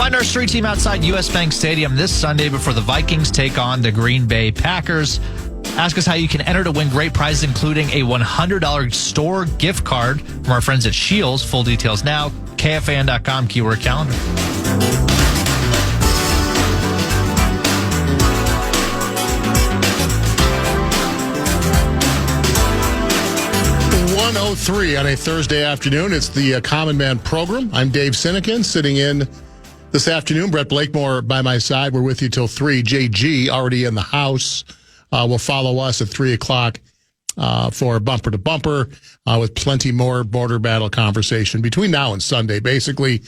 Find our street team outside U.S. Bank Stadium this Sunday before the Vikings take on the Green Bay Packers. Ask us how you can enter to win great prizes, including a $100 store gift card from our friends at Shields. Full details now, KFAN.com, keyword calendar. .03 on a Thursday afternoon. It's the Common Man Program. I'm Dave Sinekin, sitting in this afternoon. Brett Blakemore by my side. We're with you till 3. JG already in the house. Will follow us at 3 o'clock for Bumper to Bumper with plenty more border battle conversation between now and Sunday. Basically,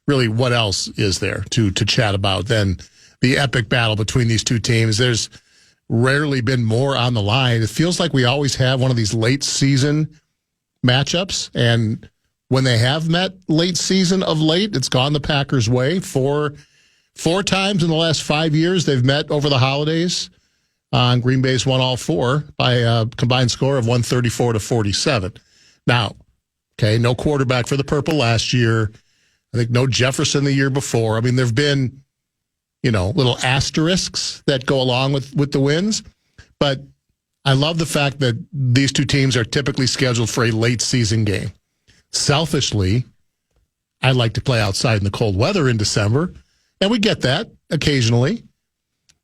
really, what else is there to chat about than the epic battle between these two teams? There's rarely been more on the line. It feels like we always have one of these late season matchups, and when they have met late season of late, it's gone the Packers' way. Four times in the last 5 years they've met over the holidays. Green Bay's won all four by a combined score of 134-47. Now, okay, no quarterback for the Purple last year. I think no Jefferson the year before. I mean, there have been, little asterisks that go along with the wins. But I love the fact that these two teams are typically scheduled for a late season game. Selfishly, I like to play outside in the cold weather in December, and we get that occasionally.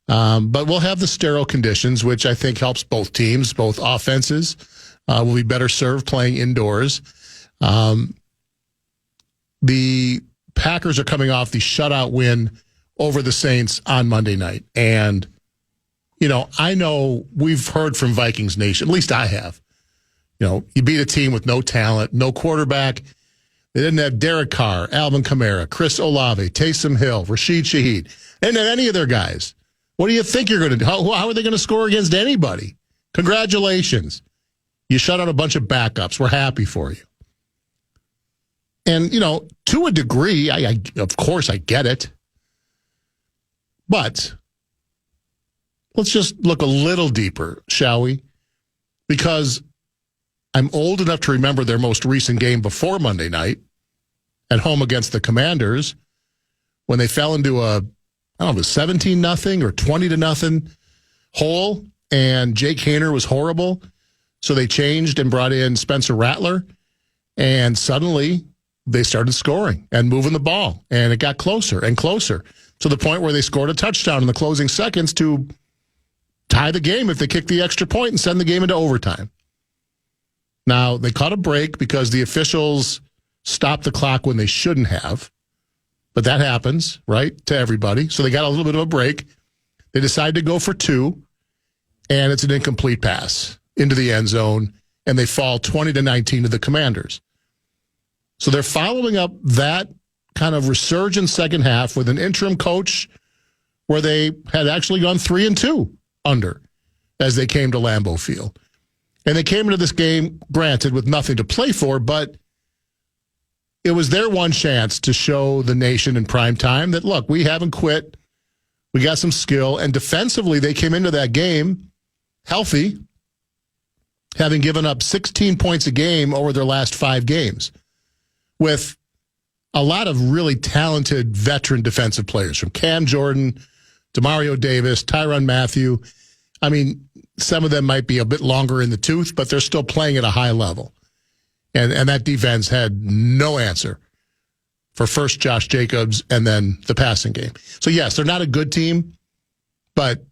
But we'll have the sterile conditions, which I think helps both teams, both offenses. Will be better served playing indoors. The Packers are coming off the shutout win over the Saints on Monday night. And, I know we've heard from Vikings Nation, at least I have. You beat a team with no talent, no quarterback. They didn't have Derek Carr, Alvin Kamara, Chris Olave, Taysom Hill, Rashid Shaheed. They didn't have any of their guys. What do you think you're going to do? How are they going to score against anybody? Congratulations. You shut out a bunch of backups. We're happy for you. And, to a degree, I of course I get it. But let's just look a little deeper, shall we? Because I'm old enough to remember their most recent game before Monday night at home against the Commanders when they fell into a 17-0 or 20-0 hole, and Jake Haener was horrible. So they changed and brought in Spencer Rattler, and suddenly they started scoring and moving the ball, and it got closer and closer to the point where they scored a touchdown in the closing seconds to tie the game if they kicked the extra point and send the game into overtime. Now, they caught a break because the officials stopped the clock when they shouldn't have. But that happens, right, to everybody. So they got a little bit of a break. They decided to go for 2, and it's an incomplete pass into the end zone, and they fall 20-19 to the Commanders. So they're following up that kind of resurgent second half with an interim coach where they had actually gone 3-2 under as they came to Lambeau Field. And they came into this game, granted, with nothing to play for, but it was their one chance to show the nation in prime time that, look, we haven't quit. We got some skill. And defensively, they came into that game healthy, having given up 16 points a game over their last 5 games, with a lot of really talented veteran defensive players, from Cam Jordan, Demario Davis, Tyrann Mathieu. I mean, some of them might be a bit longer in the tooth, but they're still playing at a high level. And that defense had no answer for first Josh Jacobs and then the passing game. So, yes, they're not a good team, but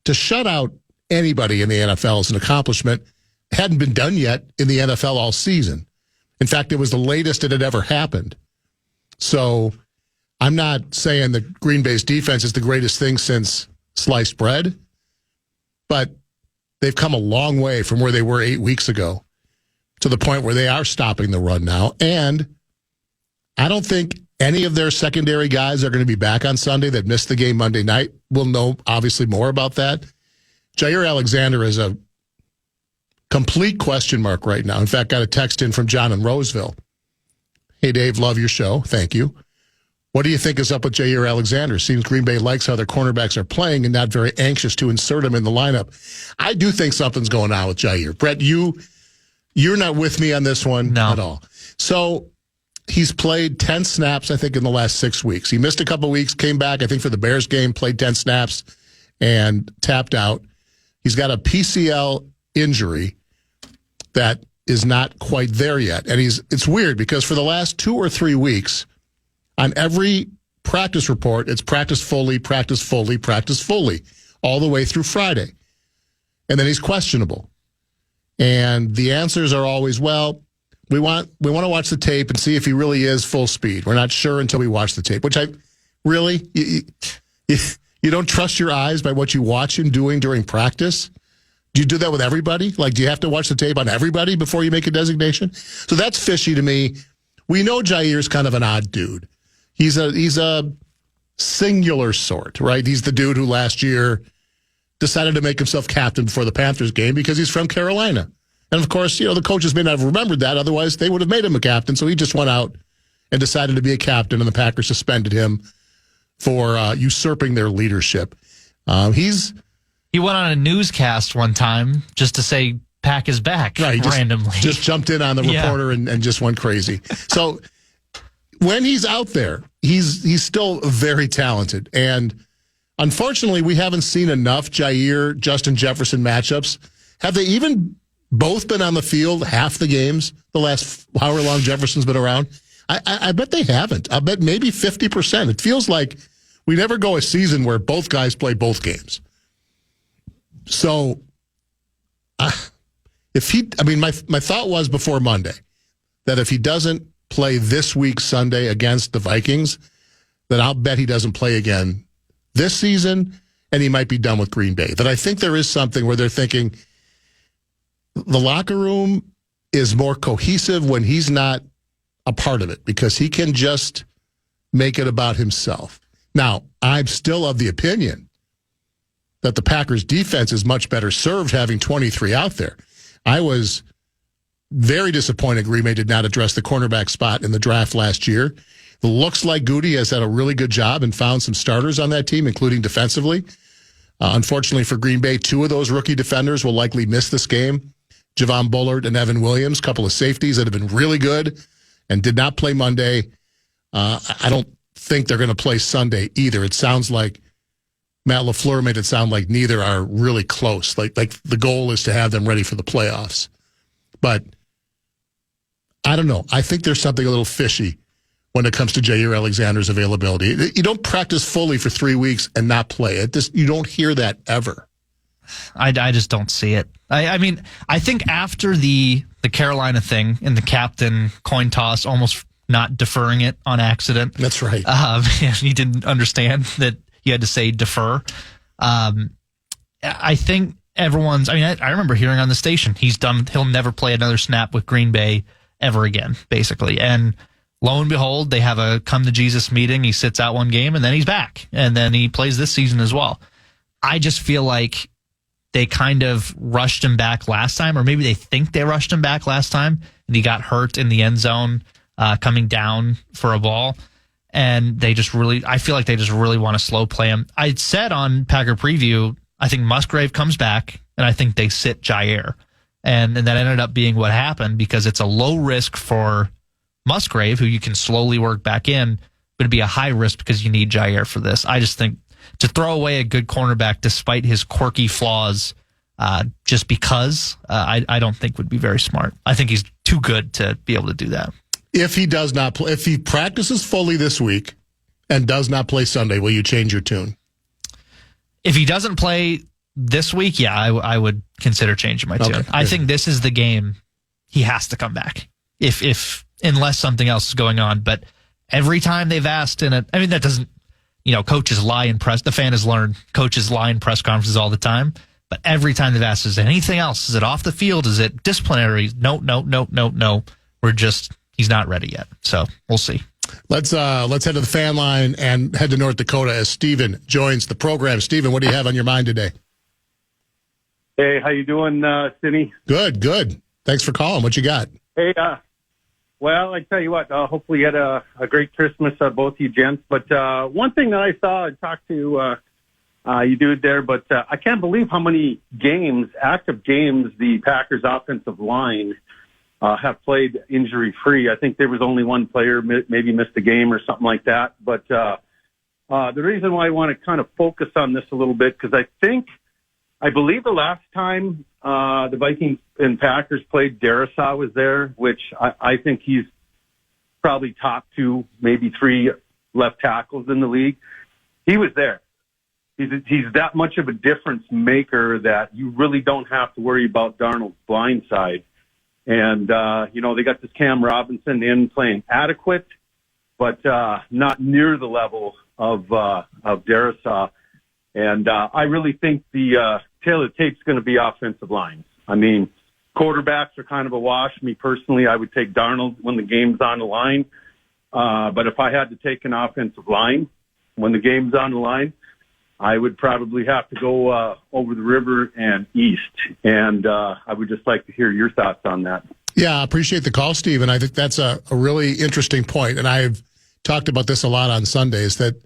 to shut out anybody in the NFL is an accomplishment. It hadn't been done yet in the NFL all season. In fact, it was the latest it had ever happened. So I'm not saying that Green Bay's defense is the greatest thing since sliced bread, but they've come a long way from where they were 8 weeks ago to the point where they are stopping the run now. And I don't think any of their secondary guys are going to be back on Sunday that missed the game Monday night. We'll know, obviously, more about that. Jair Alexander is a complete question mark right now. In fact, got a text in from John in Roseville. Hey, Dave, love your show. Thank you. What do you think is up with Jair Alexander? Seems Green Bay likes how their cornerbacks are playing and not very anxious to insert him in the lineup. I do think something's going on with Jair. Brett, you're not with me on this one at all. So He's played 10 snaps, I think, in the last 6 weeks. He missed a couple weeks, came back, I think, for the Bears game, played 10 snaps, and tapped out. He's got a PCL injury that is not quite there yet. And it's weird because for the last 2 or 3 weeks, on every practice report, it's practice fully, all the way through Friday. And then he's questionable. And the answers are always, well, we want to watch the tape and see if he really is full speed. We're not sure until we watch the tape, which you don't trust your eyes by what you watch him doing during practice. Do you do that with everybody? Like, do you have to watch the tape on everybody before you make a designation? So that's fishy to me. We know Jair's kind of an odd dude. He's a singular sort, right? He's the dude who last year decided to make himself captain before the Panthers game because he's from Carolina. And, of course, the coaches may not have remembered that. Otherwise, they would have made him a captain. So he just went out and decided to be a captain, and the Packers suspended him for usurping their leadership. He went on a newscast one time just to say Pack is back, right, randomly. Just jumped in on the reporter and just went crazy. So when he's out there, he's still very talented. And unfortunately, we haven't seen enough Jair, Justin Jefferson matchups. Have they even both been on the field half the games the last however long Jefferson's been around? I bet they haven't. I bet maybe 50%. It feels like we never go a season where both guys play both games. So, my thought was before Monday that if he doesn't play this week Sunday against the Vikings, then I'll bet he doesn't play again this season, and he might be done with Green Bay. That I think there is something where they're thinking the locker room is more cohesive when he's not a part of it because he can just make it about himself. Now, I'm still of the opinion that the Packers defense is much better served having 23 out there. I was very disappointed Green Bay did not address the cornerback spot in the draft last year. It looks like Goody has had a really good job and found some starters on that team, including defensively. Unfortunately for Green Bay, 2 of those rookie defenders will likely miss this game. Javon Bullard and Evan Williams, a couple of safeties that have been really good and did not play Monday. I don't think they're going to play Sunday either. It sounds like Matt LaFleur made it sound like neither are really close. Like the goal is to have them ready for the playoffs. But I don't know. I think there's something a little fishy when it comes to Jair Alexander's availability. You don't practice fully for 3 weeks and not play it. You don't hear that ever. I just don't see it. I think after the Carolina thing and the captain coin toss, almost not deferring it on accident. That's right. He didn't understand that you had to say defer. I think everyone's. I remember hearing on the station he'll never play another snap with Green Bay ever again, basically. And lo and behold, they have a come to Jesus meeting. He sits out one game and then he's back, and then he plays this season as well. I just feel like they kind of rushed him back last time, or maybe they think they rushed him back last time, and he got hurt in the end zone coming down for a ball. And I feel like they just really want to slow play him. I said on Packer Preview, I think Musgrave comes back, and I think they sit Jair. And that ended up being what happened because it's a low risk for Musgrave, who you can slowly work back in, but it'd be a high risk because you need Jair for this. I just think to throw away a good cornerback despite his quirky flaws just because, I don't think would be very smart. I think he's too good to be able to do that. If he does not play, if he practices fully this week and does not play Sunday, will you change your tune? If he doesn't play this week, yeah, I would consider changing my tune. I think this is the game he has to come back. If unless something else is going on. But every time they've asked that doesn't, coaches lie in press. The fan has learned coaches lie in press conferences all the time. But every time they've asked, is there anything else? Is it off the field? Is it disciplinary? No. He's not ready yet. So we'll see. Let's head to the fan line and head to North Dakota as Steven joins the program. Steven, what do you have on your mind today? Hey, how you doing, Cindy? Good. Thanks for calling. What you got? Hey, well, I tell you what, hopefully you had a great Christmas, both you gents. But one thing that I saw and talked to you dude there, but I can't believe how many active games, the Packers offensive line have played injury-free. I think there was only one player maybe missed a game or something like that. But the reason why I want to kind of focus on this a little bit, because I believe the last time the Vikings and Packers played, Darrisaw was there, which I think he's probably top 2, maybe 3 left tackles in the league. He was there. He's that much of a difference maker that you really don't have to worry about Darnold's blind side. And, they got this Cam Robinson in playing adequate, but not near the level of Darrisaw. And I really think the tail of the tape's going to be offensive lines. I mean, quarterbacks are kind of a wash. Me personally, I would take Darnold when the game's on the line. But if I had to take an offensive line when the game's on the line, I would probably have to go over the river and east. And I would just like to hear your thoughts on that. Yeah, I appreciate the call, Steve. And I think that's a really interesting point. And I've talked about this a lot on Sundays that,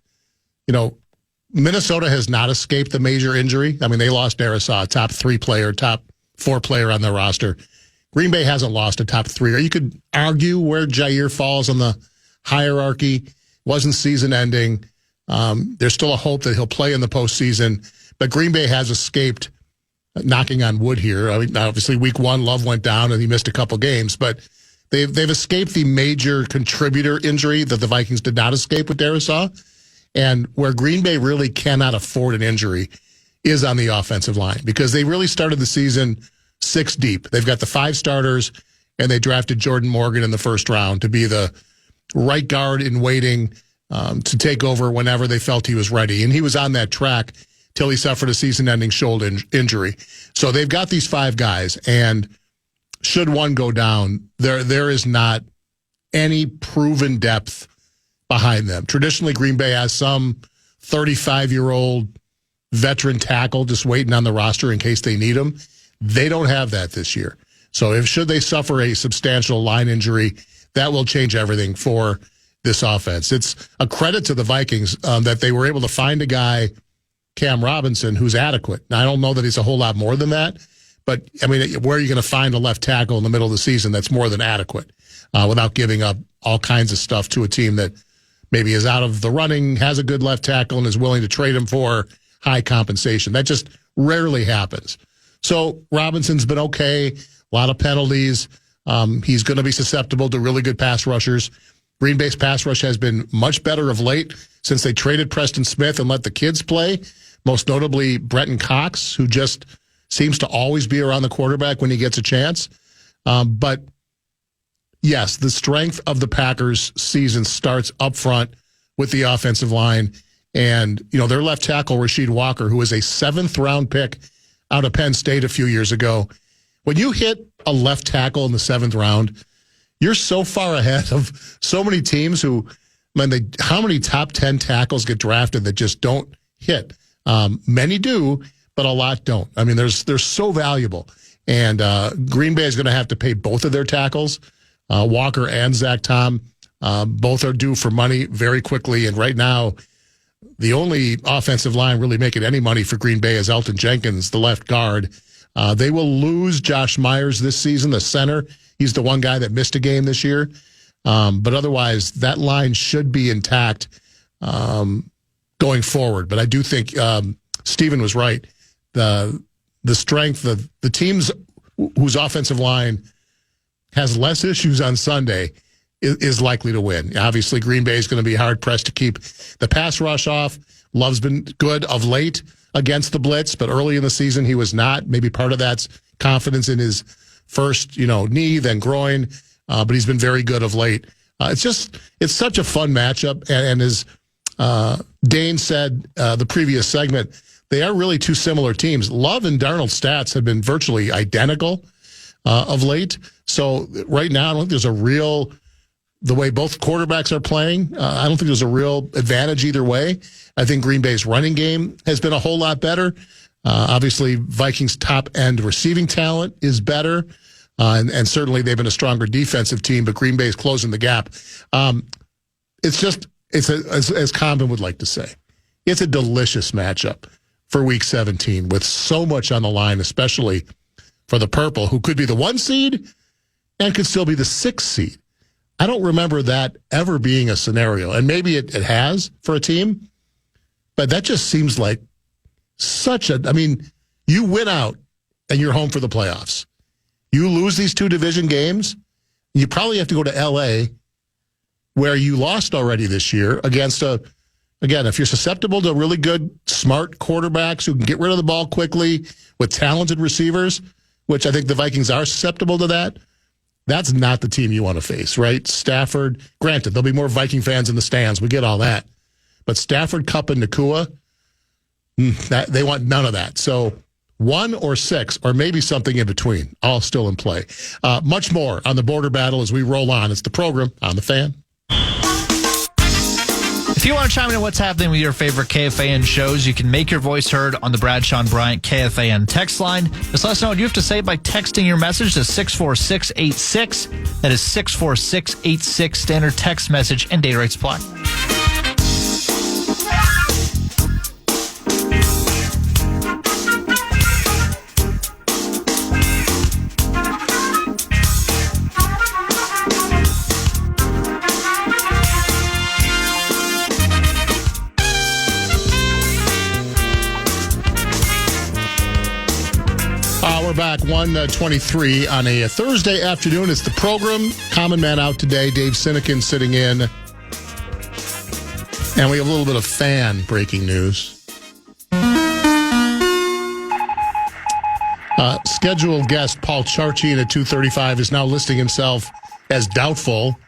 Minnesota has not escaped the major injury. I mean, they lost Darrisaw, top 3 player, top 4 player on their roster. Green Bay hasn't lost a top 3. Or you could argue where Jair falls on the hierarchy. Wasn't season ending. There's still a hope that he'll play in the postseason. But Green Bay has escaped, knocking on wood here. I mean, obviously, week 1, Love went down and he missed a couple games. But they've escaped the major contributor injury that the Vikings did not escape with Darrisaw. And where Green Bay really cannot afford an injury is on the offensive line, because they really started the season 6 deep. They've got the 5 starters, and they drafted Jordan Morgan in the first round to be the right guard in waiting to take over whenever they felt he was ready. And he was on that track till he suffered a season-ending shoulder injury. So they've got these 5 guys, and should one go down, there is not any proven depth behind them. Traditionally, Green Bay has some 35-year-old veteran tackle just waiting on the roster in case they need him. They don't have that this year. So should they suffer a substantial line injury, that will change everything for this offense. It's a credit to the Vikings that they were able to find a guy, Cam Robinson, who's adequate. Now, I don't know that he's a whole lot more than that, but, I mean, where are you going to find a left tackle in the middle of the season that's more than adequate without giving up all kinds of stuff to a team that maybe is out of the running, has a good left tackle, and is willing to trade him for high compensation? That just rarely happens. So Robinson's been okay, a lot of penalties. He's going to be susceptible to really good pass rushers. Green Bay's pass rush has been much better of late since they traded Preston Smith and let the kids play, most notably Bretton Cox, who just seems to always be around the quarterback when he gets a chance. But yes, the strength of the Packers season starts up front with the offensive line. And, their left tackle, Rasheed Walker, who was a 7th-round pick out of Penn State a few years ago. When you hit a left tackle in the 7th round, you're so far ahead of so many teams how many top 10 tackles get drafted that just don't hit? Many do, but a lot don't. I mean, they're so valuable. And Green Bay is going to have to pay both of their tackles, Walker and Zach Tom. Both are due for money very quickly. And right now, the only offensive line really making any money for Green Bay is Elton Jenkins, the left guard. They will lose Josh Myers this season, the center. He's the one guy that missed a game this year. But otherwise, that line should be intact going forward. But I do think Stephen was right. The strength of the teams whose offensive line has less issues on Sunday is likely to win. Obviously, Green Bay is going to be hard-pressed to keep the pass rush off. Love's been good of late against the blitz, but early in the season he was not. Maybe part of that's confidence in his first, knee, then groin, but he's been very good of late. It's such a fun matchup, and as Dane said the previous segment, they are really 2 similar teams. Love and Darnold's stats have been virtually identical of late. So right now, I don't think there's the way both quarterbacks are playing, I don't think there's a real advantage either way. I think Green Bay's running game has been a whole lot better. Obviously, Vikings' top-end receiving talent is better, and certainly they've been a stronger defensive team, but Green Bay is closing the gap. As Condon would like to say, it's a delicious matchup for Week 17 with so much on the line, especially for the Purple, who could be the 1 seed and could still be the 6th seed. I don't remember that ever being a scenario, and maybe it has for a team, but that just seems like you win out and you're home for the playoffs. You lose these 2 division games, you probably have to go to L.A., where you lost already this year against if you're susceptible to really good, smart quarterbacks who can get rid of the ball quickly with talented receivers, which I think the Vikings are susceptible to that, that's not the team you want to face, right? Stafford, granted, there'll be more Viking fans in the stands. We get all that. But Stafford, Kupp, and Nakua, they want none of that. So 1 or 6, or maybe something in between, all still in play. Much more on the border battle as we roll on. It's the program on the Fan. If you want to chime in on what's happening with your favorite KFAN shows, you can make your voice heard on the Bradshaw and Bryant KFAN text line. Just let us know what you have to say by texting your message to 64686. That is 64686, standard text message, and data rates apply. We're back 1:23 on a Thursday afternoon. It's the program. Common man out today. Dave Sinekin sitting in. And we have a little bit of fan breaking news. Scheduled guest Paul Charchian at 2:35 is now listing himself as doubtful,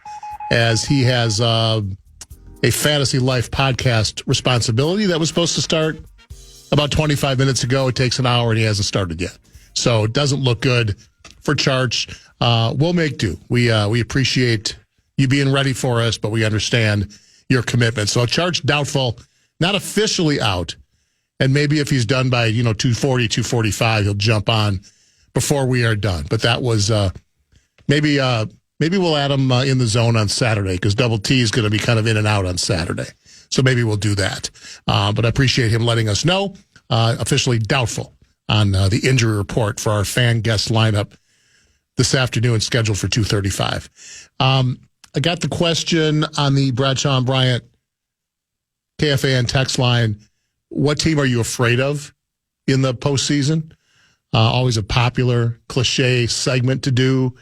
as he has a Fantasy Life podcast responsibility that was supposed to start about 25 minutes ago. It takes an hour and he hasn't started yet. So it doesn't look good for Charch. We'll make do. We appreciate you being ready for us, but we understand your commitment. So Charch doubtful, not officially out. And maybe if he's done by 2:40, 2:45, he'll jump on before we are done. But that was maybe we'll add him in the zone on Saturday, because Double T is going to be kind of in and out on Saturday. So maybe we'll do that. But I appreciate him letting us know. Officially doubtful on the injury report for our fan guest lineup this afternoon, scheduled for 2:35. I got the question on the Bradshaw and Bryant KFAN text line. What team are you afraid of in the postseason? Always a popular cliche segment to do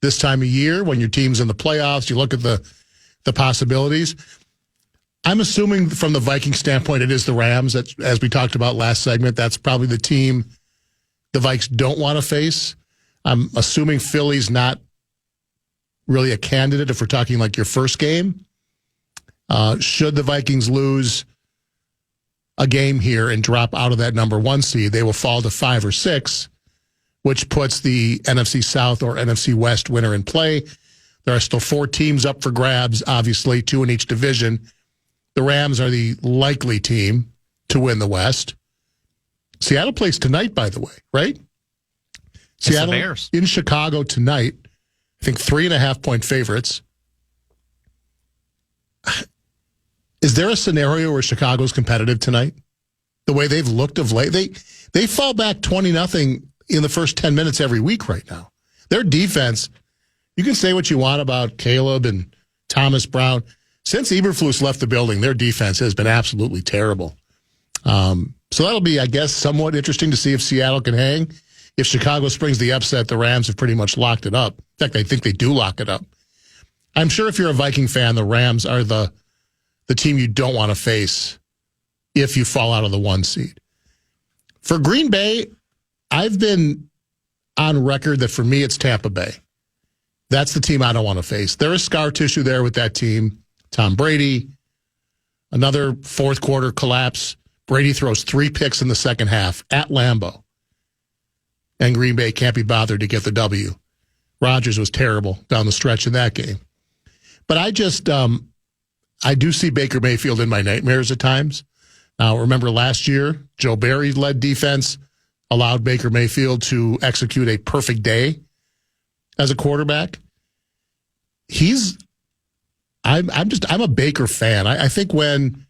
this time of year when your team's in the playoffs. You look at the possibilities. I'm assuming from the Viking standpoint, it is the Rams. As we talked about last segment, that's probably the team the Vikes don't want to face. I'm assuming Philly's not really a candidate if we're talking like your first game. Should the Vikings lose a game here and drop out of that number 1 seed, they will fall to 5 or 6, which puts the NFC South or NFC West winner in play. There are still 4 teams up for grabs, obviously, 2 in each division. The Rams are the likely team to win the West. Seattle plays tonight, by the way, right? It's the Seattle Bears in Chicago tonight. I think 3.5-point favorites. Is there a scenario where Chicago's competitive tonight? The way they've looked of late, they fall back 20-0 in the first 10 minutes every week right now. Their defense, you can say what you want about Caleb and Thomas Brown. Since Eberflus left the building, their defense has been absolutely terrible. So that'll be, I guess, somewhat interesting to see if Seattle can hang. If Chicago springs the upset, the Rams have pretty much locked it up. In fact, I think they do lock it up. I'm sure if you're a Viking fan, the Rams are the team you don't want to face if you fall out of the 1 seed. For Green Bay, I've been on record that for me, it's Tampa Bay. That's the team I don't want to face. There is scar tissue there with that team. Tom Brady, another fourth quarter collapse. Brady throws 3 picks in the second half at Lambeau. And Green Bay can't be bothered to get the W. Rodgers was terrible down the stretch in that game. But I just, I do see Baker Mayfield in my nightmares at times. Now, remember last year, Joe Barry-led defense allowed Baker Mayfield to execute a perfect day as a quarterback. I'm a Baker fan. I think when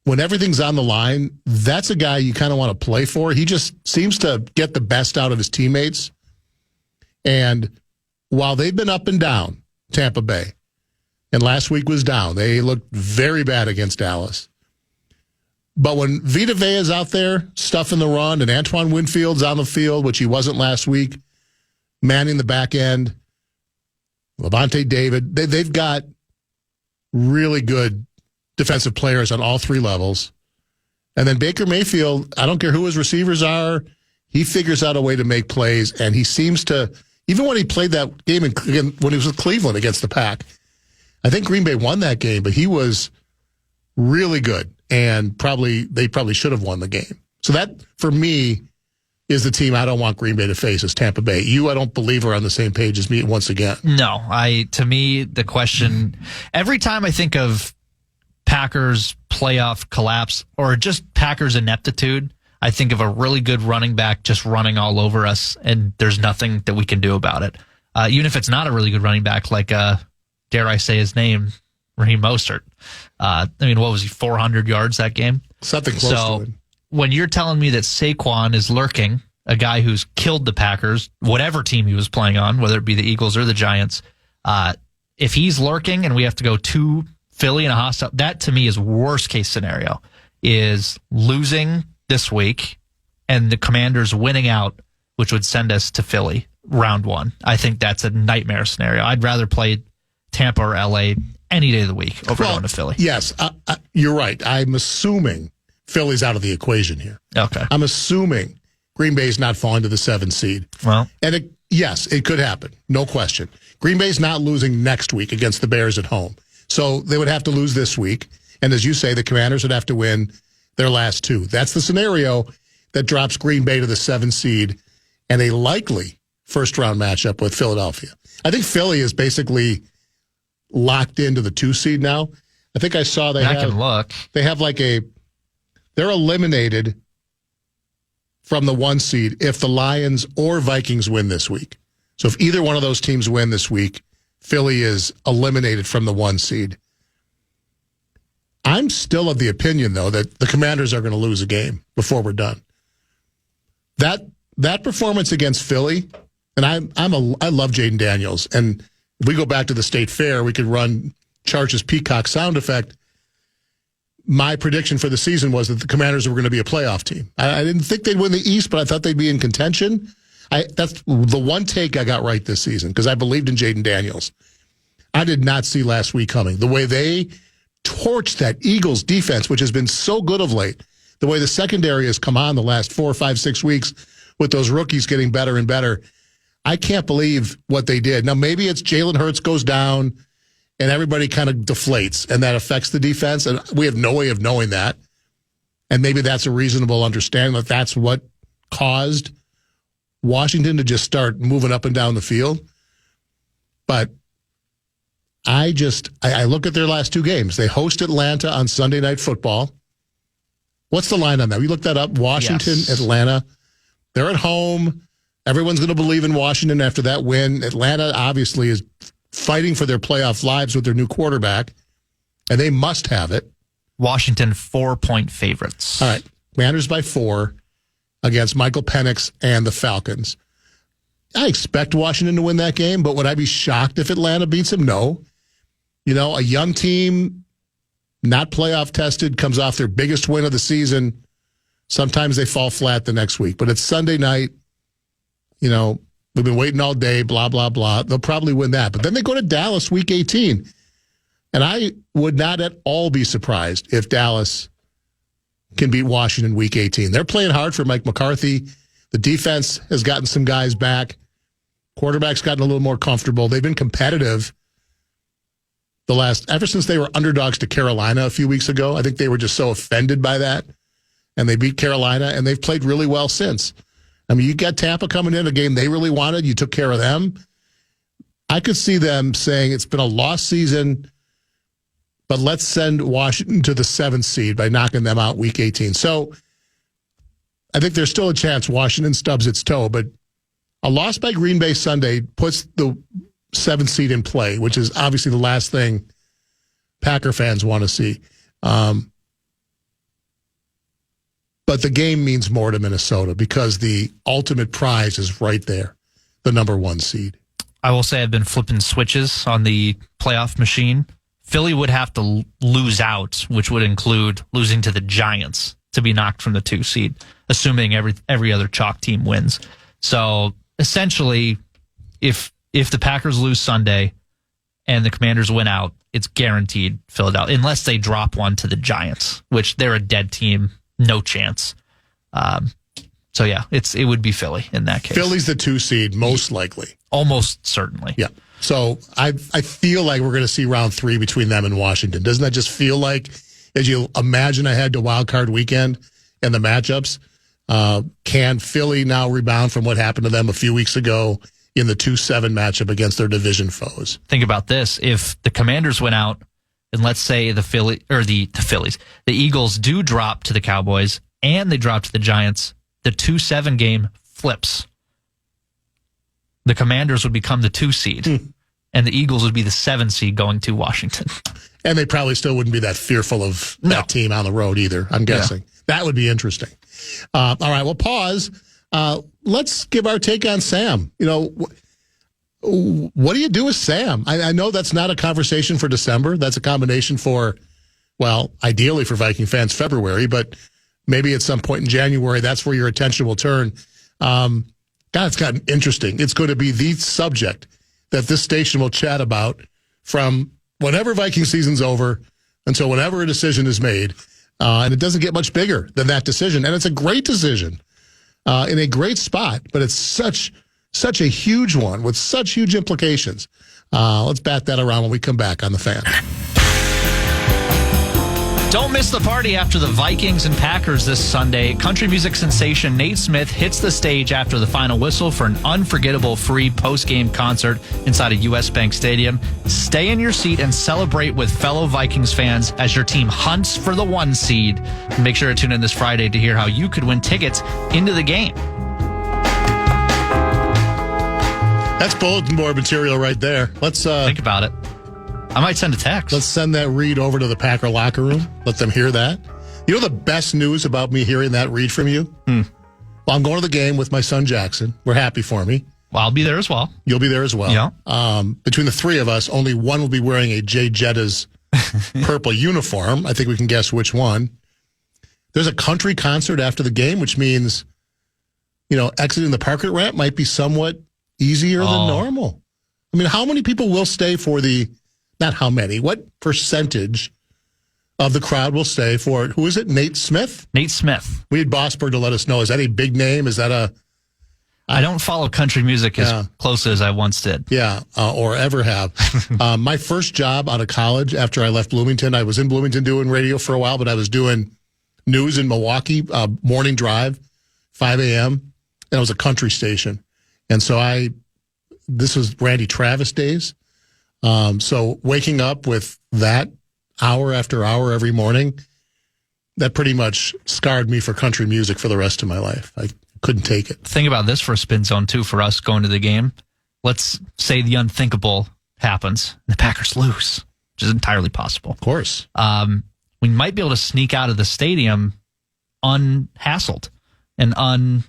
everything's on the line, that's a guy you kind of want to play for. He just seems to get the best out of his teammates. And while they've been up and down, Tampa Bay, and last week was down, they looked very bad against Dallas. But when Vita Vea is out there stuffing the run and Antoine Winfield's on the field, which he wasn't last week, manning the back end, Levante David, they've got really good defensive players on all three levels. And then Baker Mayfield, I don't care who his receivers are, he figures out a way to make plays, and he seems to, even when he played that game when he was with Cleveland against the Pack, I think Green Bay won that game, but he was really good, and they probably should have won the game. So that, for me, is the team I don't want Green Bay to face is Tampa Bay. I don't believe are on the same page as me once again. No, to me, the question, every time I think of Packers playoff collapse or just Packers ineptitude, I think of a really good running back just running all over us, and there's nothing that we can do about it. Even if it's not a really good running back, like, dare I say his name, Raheem Mostert. What was he, 400 yards that game? Something close to it. When you're telling me that Saquon is lurking, a guy who's killed the Packers, whatever team he was playing on, whether it be the Eagles or the Giants, if he's lurking and we have to go to Philly in a hostile, that to me is worst case scenario, is losing this week and the Commanders winning out, which would send us to Philly round one. I think that's a nightmare scenario. I'd rather play Tampa or LA any day of the week over going to Philly. Yes, you're right. I'm assuming Philly's out of the equation here. Okay. I'm assuming Green Bay's not falling to the 7th seed. Well, and yes, it could happen. No question. Green Bay's not losing next week against the Bears at home. So they would have to lose this week. And as you say, the Commanders would have to win their last two. That's the scenario that drops Green Bay to the 7th seed and a likely first-round matchup with Philadelphia. I think Philly is basically locked into the 2 seed now. I think I saw they can look. They have they're eliminated from the 1 seed if the Lions or Vikings win this week. So if either one of those teams win this week, Philly is eliminated from the 1 seed. I'm still of the opinion, though, that the Commanders are going to lose a game before we're done. That performance against Philly, and I love Jaden Daniels, and if we go back to the State Fair, we could run Charge's peacock sound effect. My prediction for the season was that the Commanders were going to be a playoff team. I didn't think they'd win the East, but I thought they'd be in contention. That's the one take I got right this season because I believed in Jaden Daniels. I did not see last week coming. The way they torched that Eagles defense, which has been so good of late, the way the secondary has come on the last 4, 5, 6 weeks with those rookies getting better and better. I can't believe what they did. Now, maybe it's Jalen Hurts goes down and everybody kind of deflates, and that affects the defense, and we have no way of knowing that. And maybe that's a reasonable understanding that that's what caused Washington to just start moving up and down the field. But I look at their last 2 games. They host Atlanta on Sunday Night Football. What's the line on that? We looked that up. Washington, yes. Atlanta. They're at home. Everyone's going to believe in Washington after that win. Atlanta obviously is fighting for their playoff lives with their new quarterback, and they must have it. Washington 4-point favorites. All right. Commanders by 4 against Michael Penix and the Falcons. I expect Washington to win that game, but would I be shocked if Atlanta beats them? No. A young team, not playoff tested, comes off their biggest win of the season. Sometimes they fall flat the next week, but it's Sunday night. We've been waiting all day, blah, blah, blah. They'll probably win that. But then they go to Dallas week 18. And I would not at all be surprised if Dallas can beat Washington week 18. They're playing hard for Mike McCarthy. The defense has gotten some guys back. Quarterback's gotten a little more comfortable. They've been competitive ever since they were underdogs to Carolina a few weeks ago. I think they were just so offended by that. And they beat Carolina, and they've played really well since. I mean, you got Tampa coming in, a game they really wanted. You took care of them. I could see them saying it's been a lost season, but let's send Washington to the 7th seed by knocking them out week 18. So I think there's still a chance Washington stubs its toe, but a loss by Green Bay Sunday puts the 7th seed in play, which is obviously the last thing Packer fans want to see. But the game means more to Minnesota because the ultimate prize is right there, the number 1 seed. I will say I've been flipping switches on the playoff machine. Philly would have to lose out, which would include losing to the Giants to be knocked from the 2 seed, assuming every other chalk team wins. So essentially, if the Packers lose Sunday and the Commanders win out, it's guaranteed Philadelphia, unless they drop one to the Giants, which they're a dead team, no chance. So yeah, it would be Philly in that case. Philly's the 2 seed, most likely. Almost certainly. Yeah. So I feel like we're going to see round 3 between them and Washington. Doesn't that just feel like, as you imagine ahead to Wild Card Weekend and the matchups, can Philly now rebound from what happened to them a few weeks ago in the 2-7 matchup against their division foes? Think about this: if the Commanders went out, and let's say the Eagles do drop to the Cowboys and they drop to the Giants, the 2-7 game flips. The Commanders would become the 2 seed, and the Eagles would be the 7 seed going to Washington. And they probably still wouldn't be that fearful of that team on the road either, I'm guessing. Yeah. That would be interesting. All right, we'll pause. Let's give our take on Sam. You know, what do you do with Sam? I know that's not a conversation for December. That's a combination for, well, ideally for Viking fans, February, but maybe at some point in January, that's where your attention will turn. God, it's gotten interesting. It's going to be the subject that this station will chat about from whenever Viking season's over until whenever a decision is made. And it doesn't get much bigger than that decision. And it's a great decision in a great spot, but it's such a huge one with such huge implications. Let's bat that around when we come back on The Fan. Don't miss the party after the Vikings and Packers this Sunday. Country music sensation Nate Smith hits the stage after the final whistle for an unforgettable free post-game concert inside a U.S. Bank Stadium. Stay in your seat and celebrate with fellow Vikings fans as your team hunts for the 1 seed. Make sure to tune in this Friday to hear how you could win tickets into the game. That's bulletin board material right there. Let's think about it. I might send a text. Let's send that read over to the Packer locker room. Let them hear that. You know the best news about me hearing that read from you? Well, I'm going to the game with my son Jackson. We're happy for me. Well, I'll be there as well. You'll be there as well. Yeah. Between the 3 of us, only one will be wearing a Jay Jetta's purple uniform. I think we can guess which one. There's a country concert after the game, which means, exiting the parking ramp might be somewhat easier than normal. I mean, how many people will stay for not how many, what percentage of the crowd will stay for it? Who is it? Nate Smith? Nate Smith. We need Bossberg to let us know. Is that a big name? Is that I don't follow country music as closely as I once did. Yeah, or ever have. My first job out of college after I left Bloomington, I was in Bloomington doing radio for a while, but I was doing news in Milwaukee, morning drive, 5 a.m., and it was a country station. And so this was Randy Travis days. So waking up with that hour after hour every morning, that pretty much scarred me for country music for the rest of my life. I couldn't take it. Think about this for a spin zone, too, for us going to the game. Let's say the unthinkable happens. The Packers lose, which is entirely possible. Of course. We might be able to sneak out of the stadium unhassled and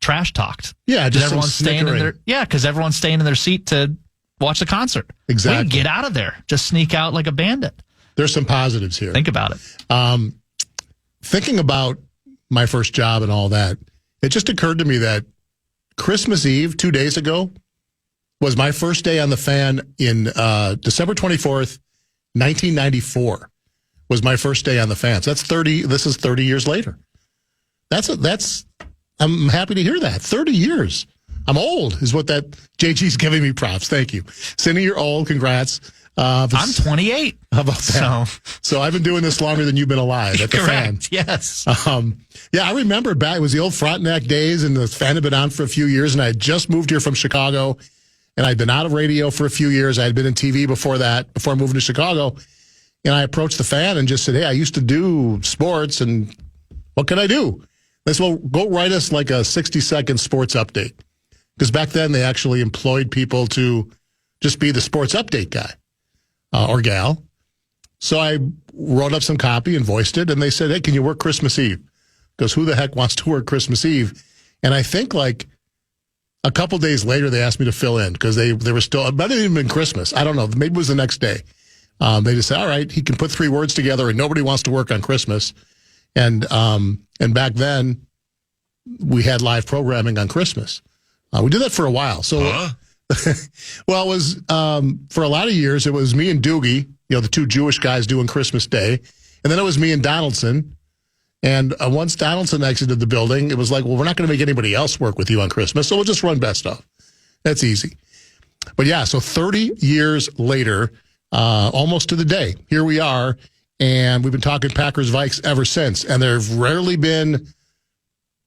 trash talked. Yeah, just everyone's staying in because everyone's staying in their seat to watch the concert. Exactly. We can get out of there. Just sneak out like a bandit. There's some positives here. Think about it. Thinking about my first job and all that, it just occurred to me that Christmas Eve, 2 days ago, was my first day on the Fan in December 24th, 1994. Was my first day on the Fan. So that's 30. This is 30 years later. I'm happy to hear that. 30 years. I'm old, is what that JG's giving me props. Thank you. Cindy, you're old. Congrats. I'm 28. How about that? So I've been doing this longer than you've been alive at the Fan. Yes. I remember back. It was the old Frontenac days, and the Fan had been on for a few years, and I had just moved here from Chicago, and I'd been out of radio for a few years. I had been in TV before moving to Chicago, and I approached the Fan and just said, hey, I used to do sports, and what can I do? They said, well, go write us like a 60-second sports update. Because back then they actually employed people to just be the sports update guy or gal. So I wrote up some copy and voiced it, and they said, hey, can you work Christmas Eve? Because who the heck wants to work Christmas Eve? And I think a couple days later, they asked me to fill in because they were still, it might have even been Christmas. I don't know. Maybe it was the next day. They just said, all right, he can put 3 words together and nobody wants to work on Christmas. And back then, we had live programming on Christmas. We did that for a while. So, well, it was, for a lot of years, it was me and Doogie, the 2 Jewish guys doing Christmas Day. And then it was me and Donaldson. And once Donaldson exited the building, it was like, well, we're not going to make anybody else work with you on Christmas, so we'll just run best of. That's easy. But yeah, so 30 years later, almost to the day, here we are, and we've been talking Packers-Vikes ever since. And there have rarely been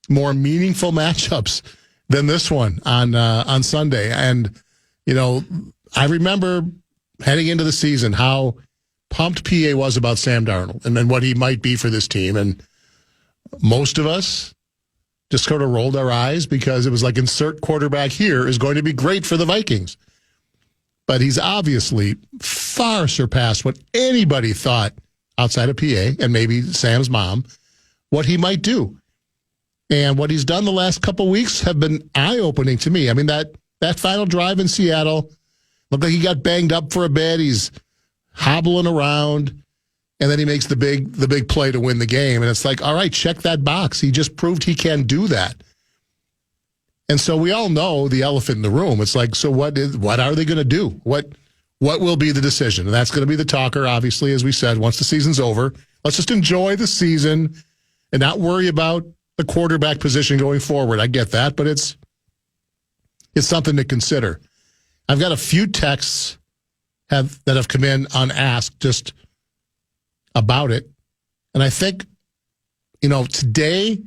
more meaningful matchups than this one on Sunday. And, I remember heading into the season how pumped PA was about Sam Darnold and then what he might be for this team. And most of us just sort of rolled our eyes because it was like insert quarterback here is going to be great for the Vikings. But he's obviously far surpassed what anybody thought outside of PA and maybe Sam's mom, what he might do. And what he's done the last couple weeks have been eye-opening to me. I mean, that final drive in Seattle looked like he got banged up for a bit. He's hobbling around. And then he makes the big play to win the game. And it's like, all right, check that box. He just proved he can do that. And so we all know the elephant in the room. It's like, so what are they going to do? What will be the decision? And that's going to be the talker, obviously, as we said, once the season's over. Let's just enjoy the season and not worry about the quarterback position going forward. I get that, but it's something to consider. I've got a few texts that have come in unasked just about it. And I think, today,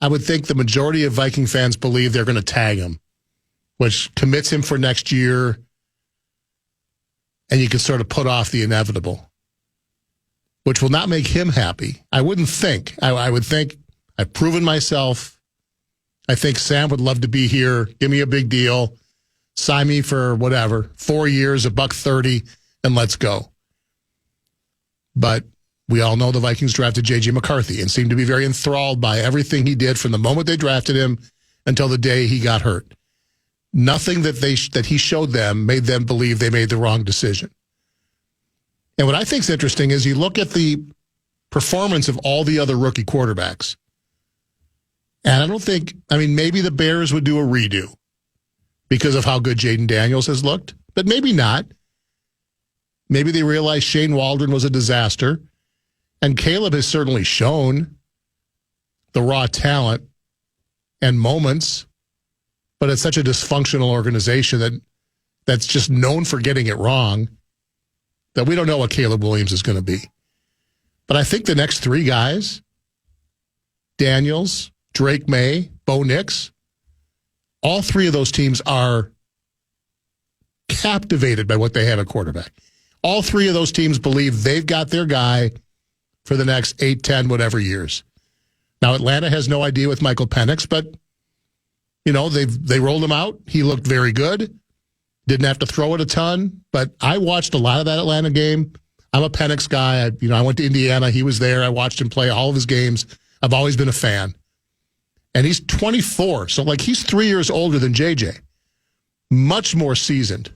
I would think the majority of Viking fans believe they're going to tag him, which commits him for next year. And you can sort of put off the inevitable, which will not make him happy. I wouldn't think. I would think I've proven myself. I think Sam would love to be here. Give me a big deal. Sign me for whatever, 4 years, $130, and let's go. But we all know the Vikings drafted J.J. McCarthy and seemed to be very enthralled by everything he did from the moment they drafted him until the day he got hurt. Nothing that he showed them made them believe they made the wrong decision. And what I think is interesting is you look at the performance of all the other rookie quarterbacks. And I don't think, maybe the Bears would do a redo because of how good Jaden Daniels has looked, but maybe not. Maybe they realize Shane Waldron was a disaster, and Caleb has certainly shown the raw talent and moments, but it's such a dysfunctional organization that's just known for getting it wrong that we don't know what Caleb Williams is going to be. But I think the next 3 guys, Daniels, Drake May, Bo Nix, all 3 of those teams are captivated by what they have at quarterback. All 3 of those teams believe they've got their guy for the next 8, 10, whatever years. Now, Atlanta has no idea with Michael Penix, but, they rolled him out. He looked very good. Didn't have to throw it a ton, but I watched a lot of that Atlanta game. I'm a Penix guy. I went to Indiana. He was there. I watched him play all of his games. I've always been a fan. And he's 24, so he's 3 years older than JJ. Much more seasoned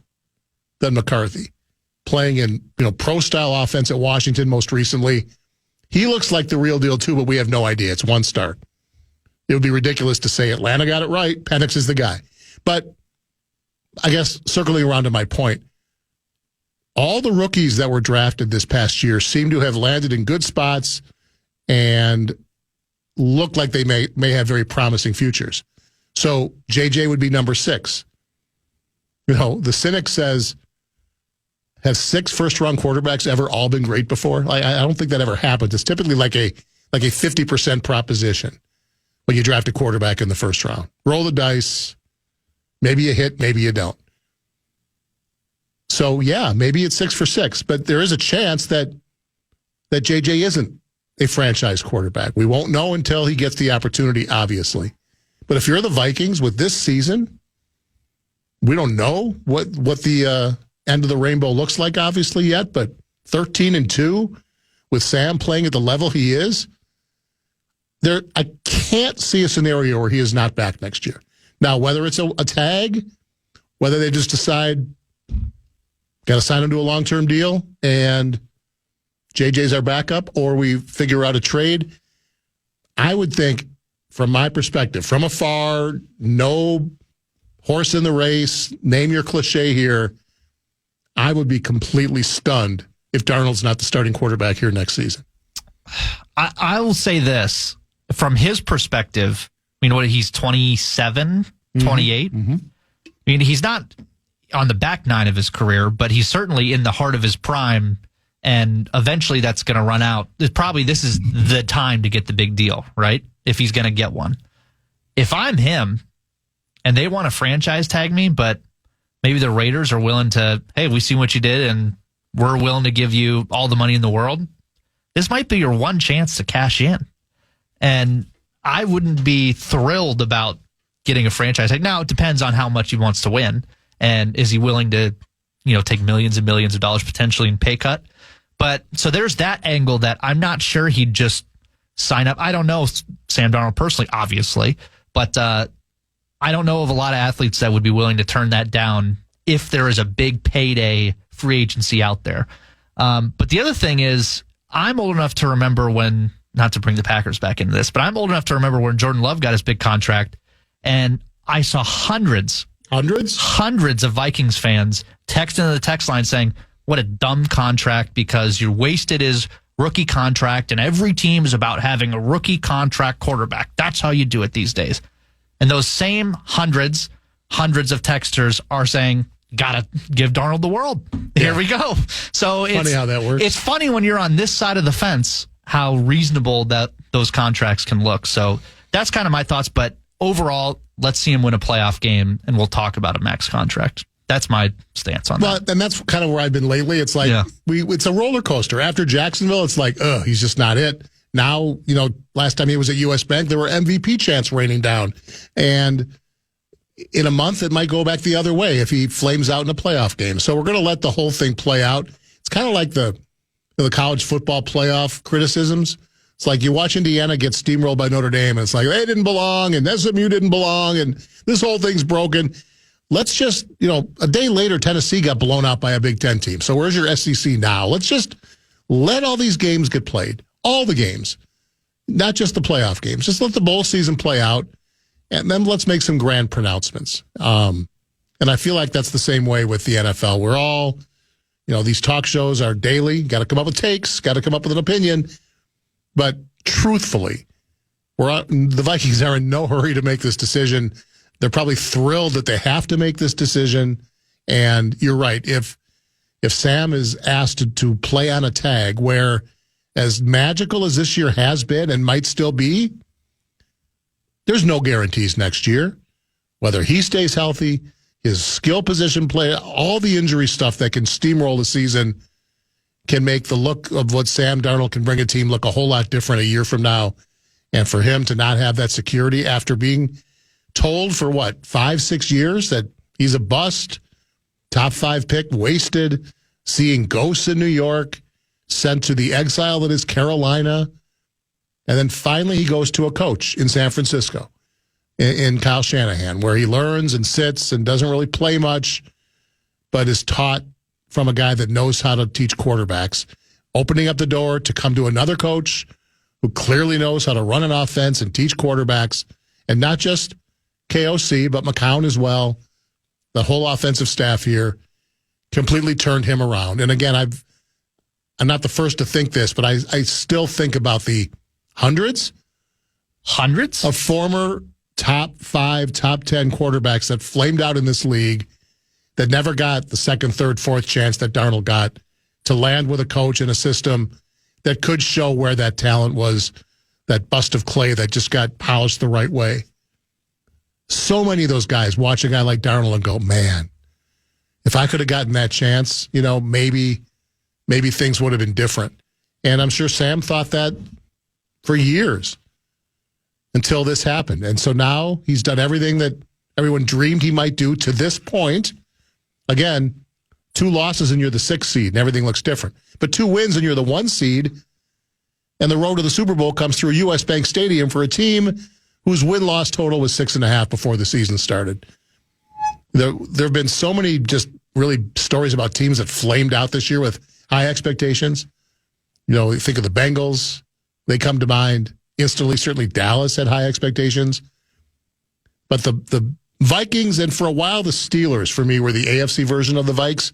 than McCarthy. Playing in, pro-style offense at Washington most recently. He looks like the real deal, too, but we have no idea. It's 1 start. It would be ridiculous to say Atlanta got it right. Penix is the guy. But I guess circling around to my point, all the rookies that were drafted this past year seem to have landed in good spots and look like they may have very promising futures. So JJ would be number 6. The cynic says, have 6 first-round quarterbacks ever all been great before? I don't think that ever happens. It's typically like a 50% proposition when you draft a quarterback in the first round. Roll the dice. Maybe you hit, maybe you don't. So, yeah, maybe it's 6 for 6, but there is a chance that JJ isn't a franchise quarterback. We won't know until he gets the opportunity, obviously. But if you're the Vikings with this season, we don't know what the end of the rainbow looks like, obviously, yet, but 13-2 with Sam playing at the level he is, I can't see a scenario where he is not back next year. Now, whether it's a tag, whether they just decide, got to sign him to a long-term deal, and JJ's our backup, or we figure out a trade, I would think, from my perspective, from afar, no horse in the race, name your cliche here, I would be completely stunned if Darnold's not the starting quarterback here next season. I will say this. From his perspective, I mean, he's 27, 28? Mm-hmm. I mean, he's not on the back nine of his career, but he's certainly in the heart of his prime, and eventually that's going to run out. This is the time to get the big deal, right? If he's going to get one. If I'm him and they want to franchise tag me, but maybe the Raiders are willing to, hey, we see what you did and we're willing to give you all the money in the world, this might be your one chance to cash in. And I wouldn't be thrilled about getting a franchise tag. Now, it depends on how much he wants to win. And is he willing to, take millions and millions of dollars potentially in pay cut? But so there's that angle that I'm not sure he'd just sign up. I don't know Sam Darnold personally, obviously, but I don't know of a lot of athletes that would be willing to turn that down if there is a big payday free agency out there. But the other thing is, I'm old enough to remember when, not to bring the Packers back into this, but I'm old enough to remember when Jordan Love got his big contract, and I saw hundreds of Vikings fans text into the text line saying, what a dumb contract because you wasted his rookie contract, and every team is about having a rookie contract quarterback. That's how you do it these days. And those same hundreds of texters are saying, gotta give Darnold the world. Here we go. So it's funny how that works. It's funny when you're on this side of the fence how reasonable that those contracts can look. So that's kind of my thoughts. But overall, let's see him win a playoff game, and we'll talk about a max contract. That's my stance on that. Well, and that's kind of where I've been lately. It's like it's a roller coaster. After Jacksonville, it's like, he's just not it. Now, last time he was at U.S. Bank, there were MVP chants raining down. And in a month, it might go back the other way if he flames out in a playoff game. So we're going to let the whole thing play out. It's kind of like the college football playoff criticisms. It's like you watch Indiana get steamrolled by Notre Dame, and it's like they didn't belong, and SMU didn't belong, and this whole thing's broken. Let's just, a day later, Tennessee got blown out by a Big Ten team. So where's your SEC now? Let's just let all these games get played. All the games. Not just the playoff games. Just let the bowl season play out, and then let's make some grand pronouncements. And I feel like that's the same way with the NFL. We're all, these talk shows are daily. Got to come up with takes. Got to come up with an opinion. But truthfully, the Vikings are in no hurry to make this decision. They're probably thrilled that they have to make this decision. And you're right. If Sam is asked to play on a tag where, as magical as this year has been and might still be, there's no guarantees next year. Whether he stays healthy, his skill position play, all the injury stuff that can steamroll the season can make the look of what Sam Darnold can bring a team look a whole lot different a year from now. And for him to not have that security after being told for 5-6 years that he's a bust, top 5 pick, wasted, seeing ghosts in New York, sent to the exile that is Carolina, and then finally he goes to a coach in San Francisco, in Kyle Shanahan, where he learns and sits and doesn't really play much, but is taught from a guy that knows how to teach quarterbacks, opening up the door to come to another coach who clearly knows how to run an offense and teach quarterbacks, and not just KOC, but McCown as well. The whole offensive staff here completely turned him around. And again, I'm not the first to think this, but I still think about the hundreds of former top 5, top 10 quarterbacks that flamed out in this league that never got the second, third, fourth chance that Darnold got to land with a coach in a system that could show where that talent was, that bust of clay that just got polished the right way. So many of those guys watch a guy like Darnold and go, man, if I could have gotten that chance, maybe things would have been different. And I'm sure Sam thought that for years until this happened. And so now he's done everything that everyone dreamed he might do to this point. Again, 2 losses and you're the 6th seed and everything looks different. But 2 wins and you're the 1 seed, and the road to the Super Bowl comes through U.S. Bank Stadium for a team whose win-loss total was 6.5 before the season started. There have been so many just really stories about teams that flamed out this year with high expectations. You think of the Bengals. They come to mind instantly. Certainly Dallas had high expectations. But the Vikings, and for a while the Steelers, for me, were the AFC version of the Vikes.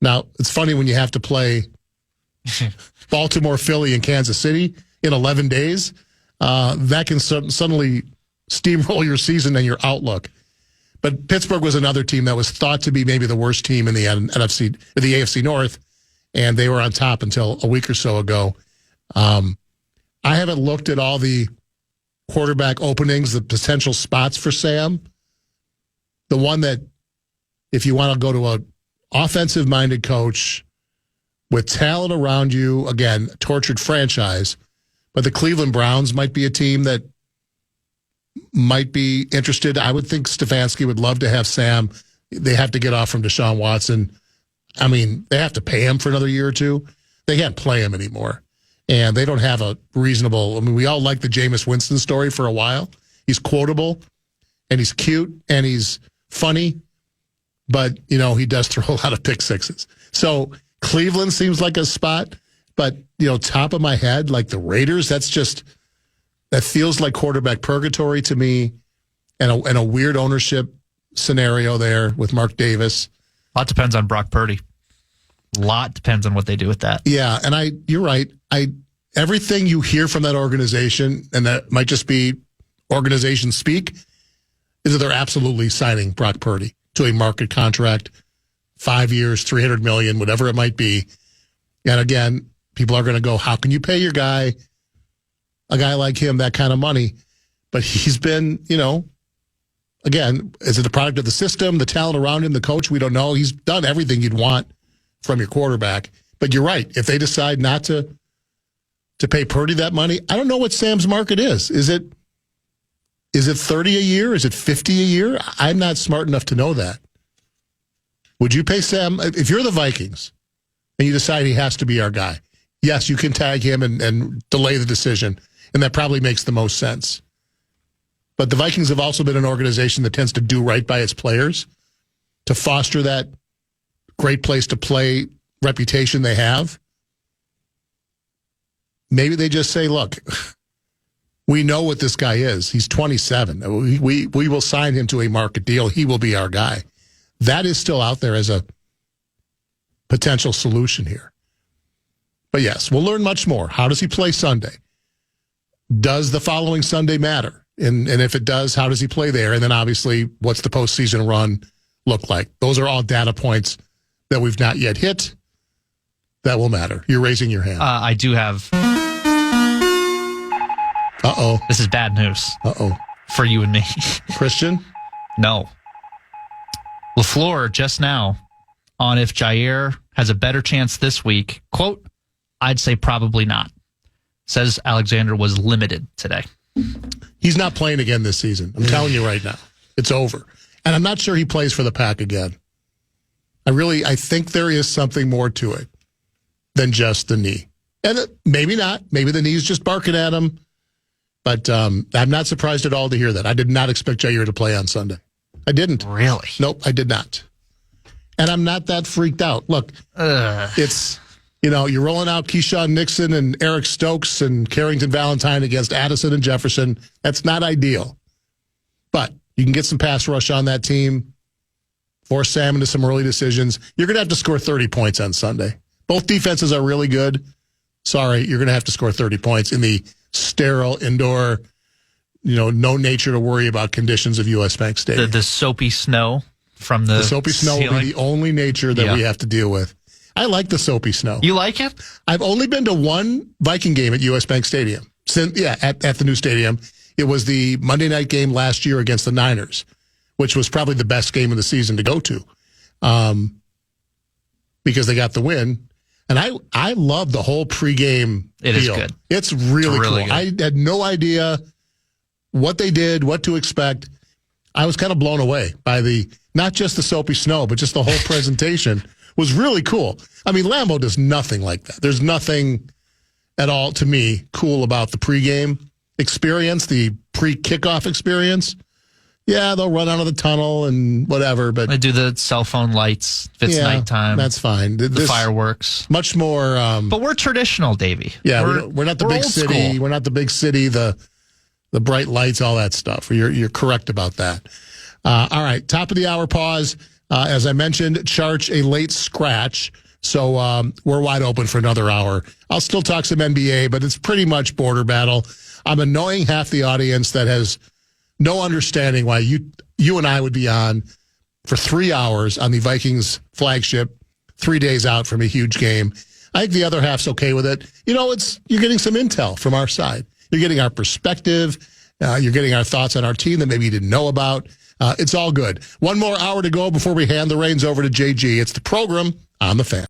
Now, it's funny when you have to play Baltimore, Philly, and Kansas City in 11 days. That can suddenly steamroll your season and your outlook. But Pittsburgh was another team that was thought to be maybe the worst team in the AFC North, and they were on top until a week or so ago. I haven't looked at all the quarterback openings, the potential spots for Sam. The one that, if you want to go to an offensive-minded coach with talent around you, again, tortured franchise, but the Cleveland Browns might be a team that might be interested. I would think Stefanski would love to have Sam. They have to get off from Deshaun Watson. I mean, they have to pay him for another year or two. They can't play him anymore. And they don't have a reasonable, we all like the Jameis Winston story for a while. He's quotable, and he's cute, and he's funny, but, he does throw a lot of pick sixes. So Cleveland seems like a spot, but, top of my head, like the Raiders, that feels like quarterback purgatory to me, and a weird ownership scenario there with Mark Davis. A lot depends on Brock Purdy. A lot depends on what they do with that. Yeah, and you're right. Everything you hear from that organization, and that might just be organization speak, is that they're absolutely signing Brock Purdy to a market contract, 5 years, $300 million, whatever it might be. And again, people are going to go, how can you pay your guy, a guy like him, that kind of money? But he's been, again, is it the product of the system, the talent around him, the coach? We don't know. He's done everything you'd want from your quarterback. But you're right. If they decide not to pay Purdy that money, I don't know what Sam's market is. Is it 30 a year? Is it 50 a year? I'm not smart enough to know that. Would you pay Sam, if you're the Vikings and you decide he has to be our guy? Yes, you can tag him and delay the decision, and that probably makes the most sense. But the Vikings have also been an organization that tends to do right by its players to foster that great place to play reputation they have. Maybe they just say, look, we know what this guy is. He's 27. We will sign him to a market deal. He will be our guy. That is still out there as a potential solution here. But yes, we'll learn much more. How does he play Sunday? Does the following Sunday matter? And if it does, how does he play there? And then obviously, what's the postseason run look like? Those are all data points that we've not yet hit that will matter. You're raising your hand. I do have. Uh-oh. This is bad news. Uh-oh. For you and me. Christian? No. LaFleur just now on if Jair has a better chance this week. Quote, I'd say probably not. Says Alexander was limited today. He's not playing again this season. I'm telling you right now. It's over. And I'm not sure he plays for the Pack again. I think there is something more to it than just the knee. And maybe not. Maybe the knee's just barking at him. But I'm not surprised at all to hear that. I did not expect Jair to play on Sunday. I didn't. Really? Nope, I did not. And I'm not that freaked out. Look, it's, you're rolling out Keyshawn Nixon and Eric Stokes and Carrington Valentine against Addison and Jefferson. That's not ideal. But you can get some pass rush on that team, force Sam into some early decisions. You're going to have to score 30 points on Sunday. Both defenses are really good. Sorry, you're going to have to score 30 points in the sterile, indoor, no nature to worry about conditions of U.S. Bank Stadium. The soapy snow from the soapy snow will be the only nature that we have to deal with. I like the soapy snow. You like it? I've only been to one Viking game at U.S. Bank Stadium. At the new stadium. It was the Monday night game last year against the Niners, which was probably the best game of the season to go to because they got the win. And I love the whole pregame deal. It is good. It's really cool. Good. I had no idea what they did, what to expect. I was kind of blown away by not just the soapy snow, but just the whole presentation was really cool. I mean, Lambeau does nothing like that. There's nothing at all, to me, cool about the pregame. experience, the pre-kickoff experience, yeah, they'll run out of the tunnel and whatever. But They do the cell phone lights if it's nighttime. That's fine. The fireworks. Much more. But we're traditional, Davey. Yeah, we're not the big city. School. We're not the big city, the bright lights, all that stuff. You're correct about that. All right, top of the hour pause. As I mentioned, Charge a late scratch. So we're wide open for another hour. I'll still talk some NBA, but it's pretty much border battle. I'm annoying half the audience that has no understanding why you and I would be on for 3 hours on the Vikings flagship, 3 days out from a huge game. I think the other half's okay with it. You're getting some intel from our side. You're getting our perspective. You're getting our thoughts on our team that maybe you didn't know about. It's all good. One more hour to go before we hand the reins over to JG. It's the program on the Fan.